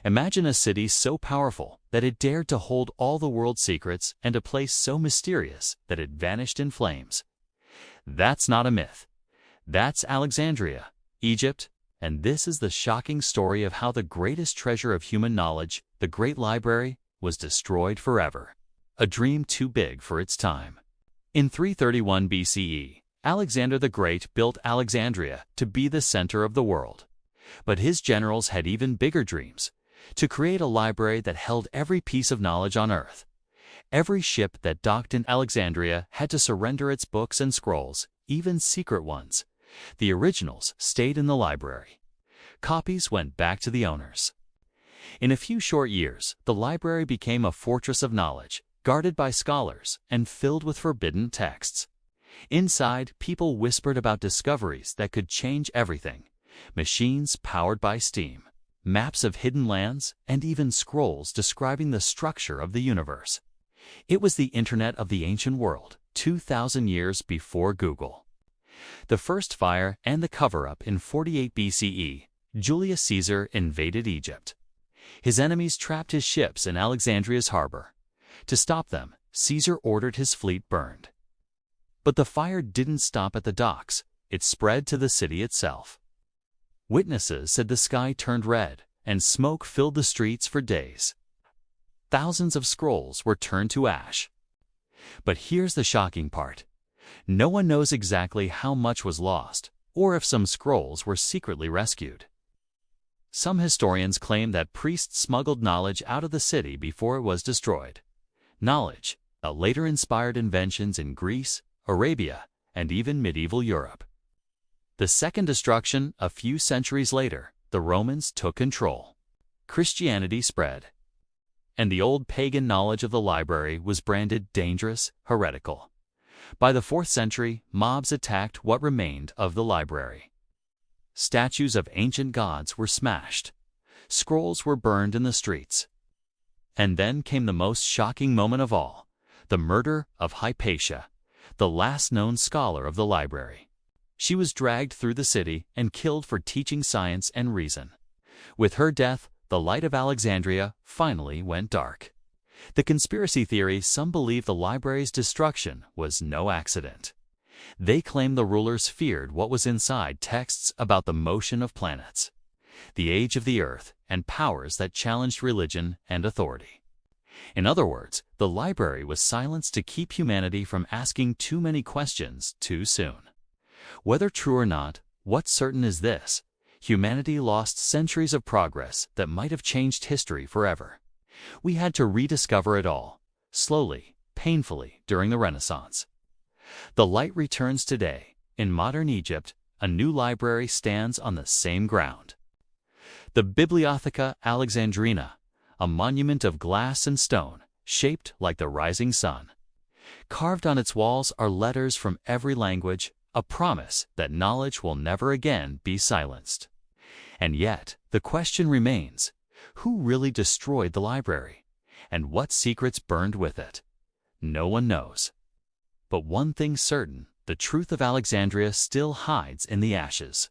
Imagine a city so powerful that it dared to hold all the world's secrets and a place so mysterious that it vanished in flames. That's not a myth. That's Alexandria, Egypt, and this is the shocking story of how the greatest treasure of human knowledge, the Great Library, was destroyed forever. A dream too big for its time. In 331 BCE, Alexander the Great built Alexandria to be the center of the world. But his generals had even bigger dreams, to create a library that held every piece of knowledge on Earth. Every ship that docked in Alexandria had to surrender its books and scrolls, even secret ones. The originals stayed in the library. Copies went back to the owners. In a few short years, the library became a fortress of knowledge, guarded by scholars and filled with forbidden texts. Inside, people whispered about discoveries that could change everything: machines powered by steam, maps of hidden lands, and even scrolls describing the structure of the universe. It was the internet of the ancient world, 2,000 years before Google. The first fire and the cover-up in 48 BCE, Julius Caesar invaded Egypt. His enemies trapped his ships in Alexandria's harbor. To stop them, Caesar ordered his fleet burned. But the fire didn't stop at the docks. It spread to the city itself. Witnesses said the sky turned red, and smoke filled the streets for days. Thousands of scrolls were turned to ash. But here's the shocking part. No one knows exactly how much was lost, or if some scrolls were secretly rescued. Some historians claim that priests smuggled knowledge out of the city before it was destroyed. Knowledge that later inspired inventions in Greece, Arabia, and even medieval Europe. The second destruction, a few centuries later, the Romans took control. Christianity spread. And the old pagan knowledge of the library was branded dangerous, heretical. By the 4th century, mobs attacked what remained of the library. Statues of ancient gods were smashed. Scrolls were burned in the streets. And then came the most shocking moment of all, the murder of Hypatia, the last known scholar of the library. She was dragged through the city and killed for teaching science and reason. With her death, the light of Alexandria finally went dark. The conspiracy theory some believe the library's destruction was no accident. They claim the rulers feared what was inside texts about the motion of planets, the age of the Earth, and powers that challenged religion and authority. In other words, the library was silenced to keep humanity from asking too many questions too soon. Whether true or not, what's certain is this: humanity lost centuries of progress that might have changed history forever. We had to rediscover it all, slowly, painfully, during the Renaissance. The light returns today. In modern Egypt, a new library stands on the same ground. The Bibliotheca Alexandrina, a monument of glass and stone, shaped like the rising sun. Carved on its walls are letters from every language, a promise that knowledge will never again be silenced. And yet, the question remains: who really destroyed the library? And what secrets burned with it? No one knows. But one thing's certain: the truth of Alexandria still hides in the ashes.